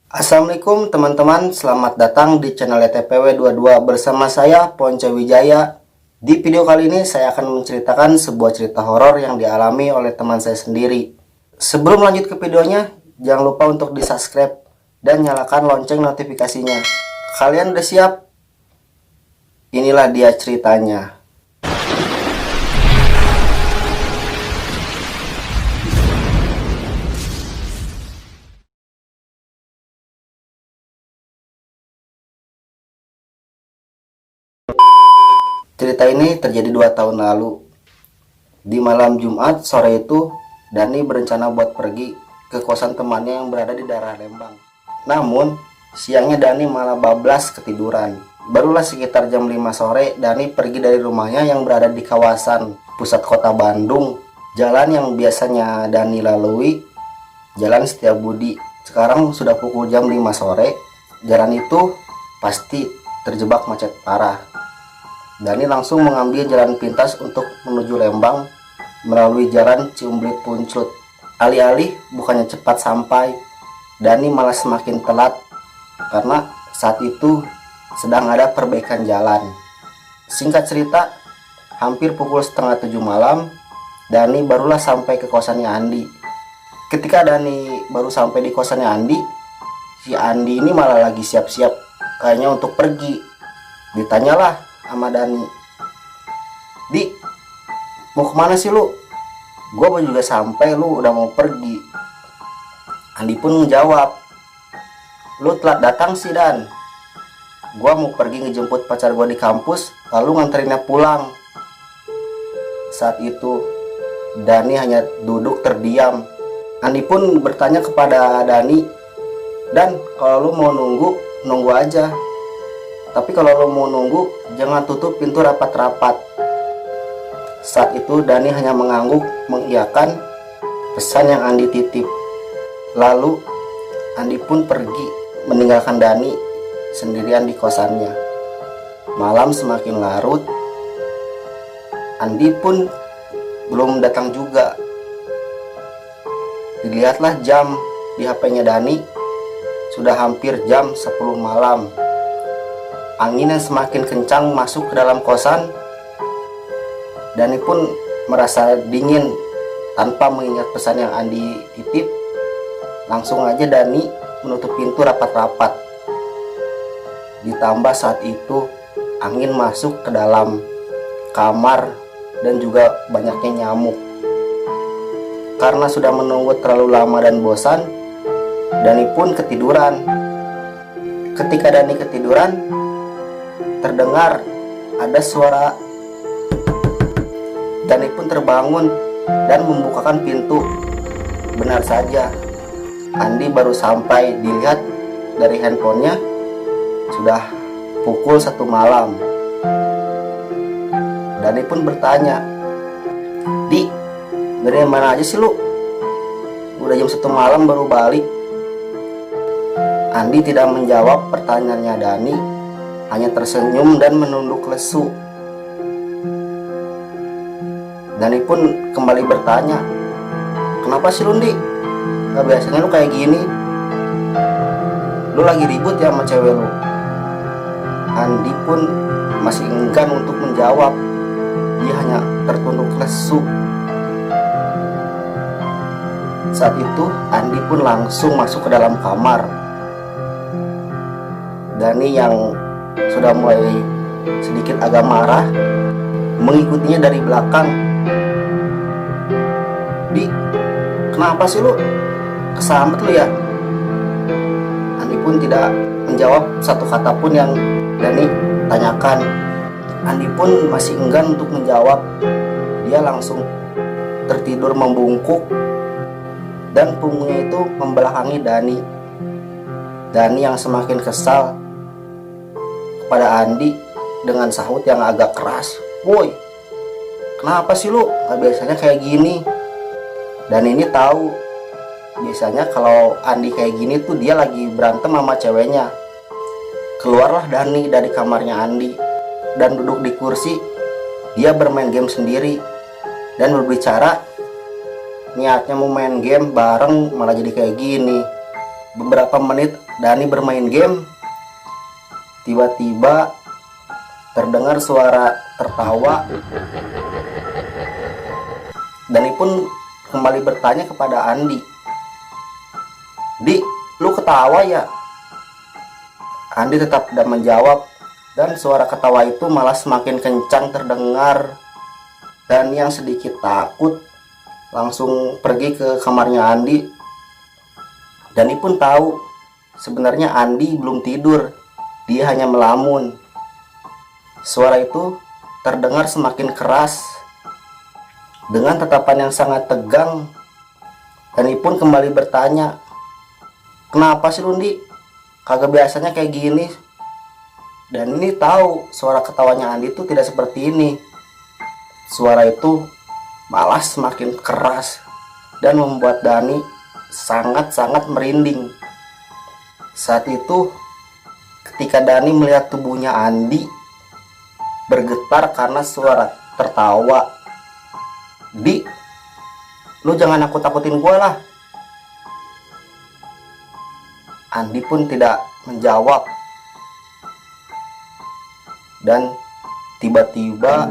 Assalamualaikum teman-teman, selamat datang di channel TPW22 bersama saya Ponce Wijaya. Di video kali ini saya akan menceritakan sebuah cerita horor yang dialami oleh teman saya sendiri. Sebelum lanjut ke videonya, jangan lupa untuk di subscribe dan nyalakan lonceng notifikasinya. Kalian udah siap? Inilah dia ceritanya. Cerita ini terjadi 2 tahun lalu. Di malam Jumat sore itu, Dani berencana buat pergi ke kosan temannya yang berada di daerah Lembang. Namun, siangnya Dani malah bablas ketiduran. Barulah sekitar jam 5 sore, Dani pergi dari rumahnya yang berada di kawasan pusat kota Bandung. Jalan yang biasanya Dani lalui, Jalan Setiabudi. Sekarang sudah pukul jam 5 sore, jalan itu pasti terjebak macet parah. Dani langsung mengambil jalan pintas untuk menuju Lembang melalui jalan Ciumblit Puncut. Alih-alih bukannya cepat sampai, Dani malah semakin telat karena saat itu sedang ada perbaikan jalan. Singkat cerita, hampir pukul setengah 7 malam, Dani barulah sampai ke kosannya Andi. Ketika Dani baru sampai di kosannya Andi, si Andi ini malah lagi siap-siap kayaknya untuk pergi. Ditanyalah sama Dani, "Di, mau kemana sih lu? Gua baru juga sampai, lu udah mau pergi." Andi pun menjawab, "Lu telat datang sih Dan. Gua mau pergi ngejemput pacar gua di kampus, lalu nganterinnya pulang." Saat itu Dani hanya duduk terdiam. Andi pun bertanya kepada Dani, "Dan, kalau lu mau nunggu aja. Tapi kalau lo mau nunggu, jangan tutup pintu rapat-rapat." Saat itu Dani hanya mengangguk mengiyakan pesan yang Andi titip. Lalu Andi pun pergi meninggalkan Dani sendirian di kosannya. Malam semakin larut, Andi pun belum datang juga. Dilihatlah jam di HP-nya Dani, sudah hampir jam 10 malam. Angin yang semakin kencang masuk ke dalam kosan. Dani pun merasa dingin tanpa mengingat pesan yang Andi titip. Langsung aja Dani menutup pintu rapat-rapat. Ditambah saat itu angin masuk ke dalam kamar dan juga banyaknya nyamuk. Karena sudah menunggu terlalu lama dan bosan, Dani pun ketiduran. Ketika Dani ketiduran, terdengar ada suara. Dani pun terbangun dan membukakan pintu. Benar saja, Andi baru sampai. Dilihat dari handphonenya, sudah pukul 1 malam. Dani pun bertanya, "Di, dari mana aja sih lu? Udah jam 1 malam baru balik." Andi tidak menjawab pertanyaannya Dani, hanya tersenyum dan menunduk lesu. Dani pun kembali bertanya, "Kenapa sih Lundi? Gak biasanya lu kayak gini. Lu lagi ribut ya sama cewek lu?" Andi pun masih enggan untuk menjawab. Dia hanya tertunduk lesu. Saat itu Andi pun langsung masuk ke dalam kamar. Dani yang sudah mulai sedikit agak marah mengikutinya dari belakang. "Di, kenapa sih lu? Kesambet lu ya?" Andi pun tidak menjawab satu kata pun yang Dani tanyakan. Andi pun masih enggan untuk menjawab. Dia langsung tertidur membungkuk dan punggungnya itu membelakangi Dani. Dani yang semakin kesal pada Andi dengan sahut yang agak keras, "Woi, kenapa sih lu? Gak biasanya kayak gini." Dan ini tahu, biasanya kalau Andi kayak gini tuh dia lagi berantem sama ceweknya. Keluarlah Dani dari kamarnya Andi dan duduk di kursi. Dia bermain game sendiri dan berbicara, niatnya mau main game bareng malah jadi kayak gini. beberapa menit Dani bermain game, tiba-tiba terdengar suara tertawa. Dani pun kembali bertanya kepada Andi, "Di, lu ketawa ya?" Andi tetap tidak menjawab, dan suara ketawa itu malah semakin kencang terdengar. Dan yang sedikit takut langsung pergi ke kamarnya Andi. Dani pun tahu sebenarnya Andi belum tidur, dia hanya melamun. Suara itu terdengar semakin keras. Dengan tatapan yang sangat tegang, Dani pun kembali bertanya, "Kenapa sih Lundi? Kagak biasanya kayak gini." Dan ini tahu suara ketawanya Andi itu tidak seperti ini. Suara itu malah semakin keras dan membuat Dani sangat-sangat merinding. Saat itu ketika Dani melihat tubuhnya Andi bergetar karena suara tertawa, "Di, lu jangan nakut-nakutin gue lah." Andi pun tidak menjawab. Dan tiba-tiba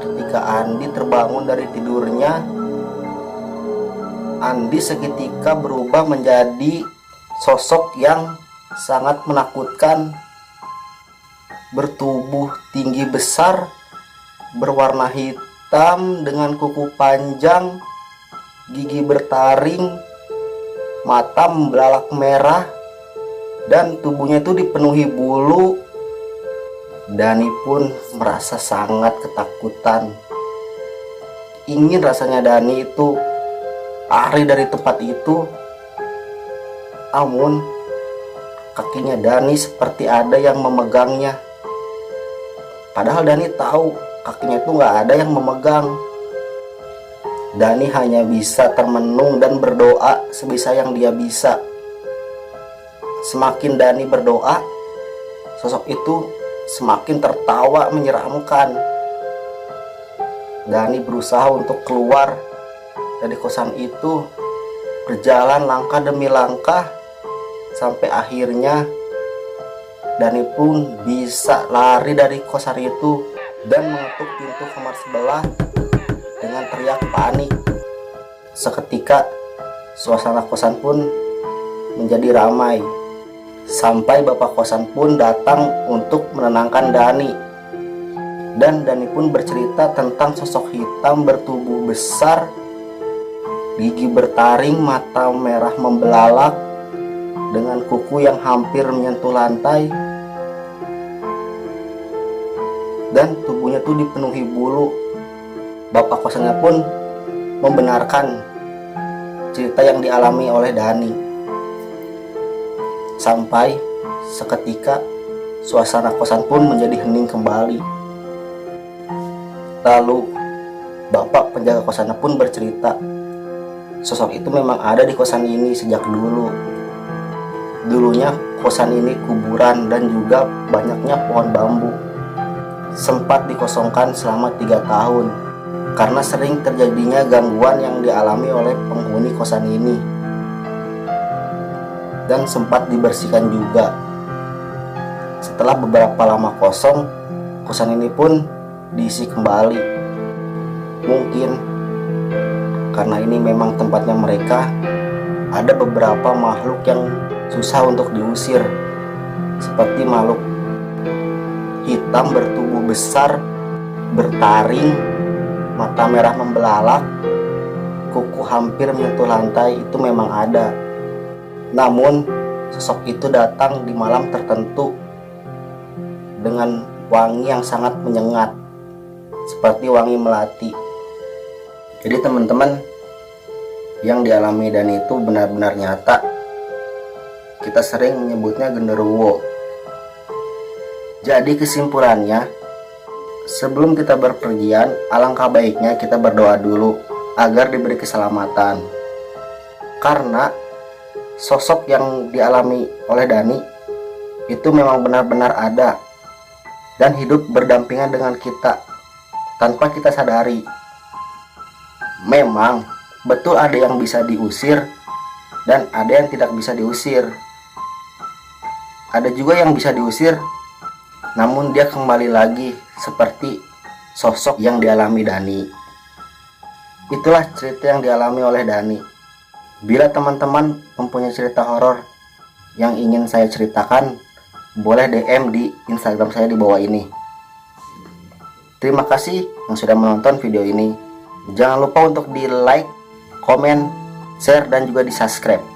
ketika Andi terbangun dari tidurnya, Andi seketika berubah menjadi sosok yang sangat menakutkan, bertubuh tinggi besar, berwarna hitam dengan kuku panjang, gigi bertaring, mata membelalak merah, dan tubuhnya itu dipenuhi bulu. Dani pun merasa sangat ketakutan. Ingin rasanya Dani itu lari dari tempat itu. Namun kakinya Dani seperti ada yang memegangnya. Padahal Dani tahu kakinya itu nggak ada yang memegang. Dani hanya bisa termenung dan berdoa sebisa yang dia bisa. Semakin Dani berdoa, sosok itu semakin tertawa menyeramkan. Dani berusaha untuk keluar dari kosan itu, berjalan langkah demi langkah, sampai akhirnya Dani pun bisa lari dari kosan itu dan mengetuk pintu kamar sebelah dengan teriak panik. Seketika suasana kosan pun menjadi ramai, sampai bapak kosan pun datang untuk menenangkan Dani. Dan Dani pun bercerita tentang sosok hitam bertubuh besar, gigi bertaring, mata merah membelalak, dengan kuku yang hampir menyentuh lantai, dan tubuhnya tuh dipenuhi bulu. Bapak kosannya pun membenarkan cerita yang dialami oleh Dani. Sampai seketika suasana kosan pun menjadi hening kembali. Lalu bapak penjaga kosannya pun bercerita, sosok itu memang ada di kosan ini sejak dulu. Dulunya kosan ini kuburan dan juga banyaknya pohon bambu. Sempat dikosongkan selama 3 tahun karena sering terjadinya gangguan yang dialami oleh penghuni kosan ini. Dan sempat dibersihkan juga. Setelah beberapa lama kosong, kosan ini pun diisi kembali. Mungkin karena ini memang tempatnya mereka, ada beberapa makhluk yang susah untuk diusir, seperti makhluk hitam bertubuh besar, bertaring, mata merah membelalak, kuku hampir menyentuh lantai. Itu memang ada. Namun sosok itu datang di malam tertentu dengan wangi yang sangat menyengat, seperti wangi melati. Jadi teman-teman, yang dialami Dani itu benar-benar nyata. Kita sering menyebutnya genderuwo. Jadi kesimpulannya, sebelum kita berpergian, alangkah baiknya kita berdoa dulu agar diberi keselamatan. Karena sosok yang dialami oleh Dani itu memang benar-benar ada dan hidup berdampingan dengan kita tanpa kita sadari. Memang betul ada yang bisa diusir, dan ada yang tidak bisa diusir. Ada juga yang bisa diusir, namun dia kembali lagi seperti sosok yang dialami Dani. Itulah cerita yang dialami oleh Dani. Bila teman-teman mempunyai cerita horor yang ingin saya ceritakan, boleh DM di Instagram saya di bawah ini. Terima kasih yang sudah menonton video ini. Jangan lupa untuk di like, komen, share, dan juga di subscribe.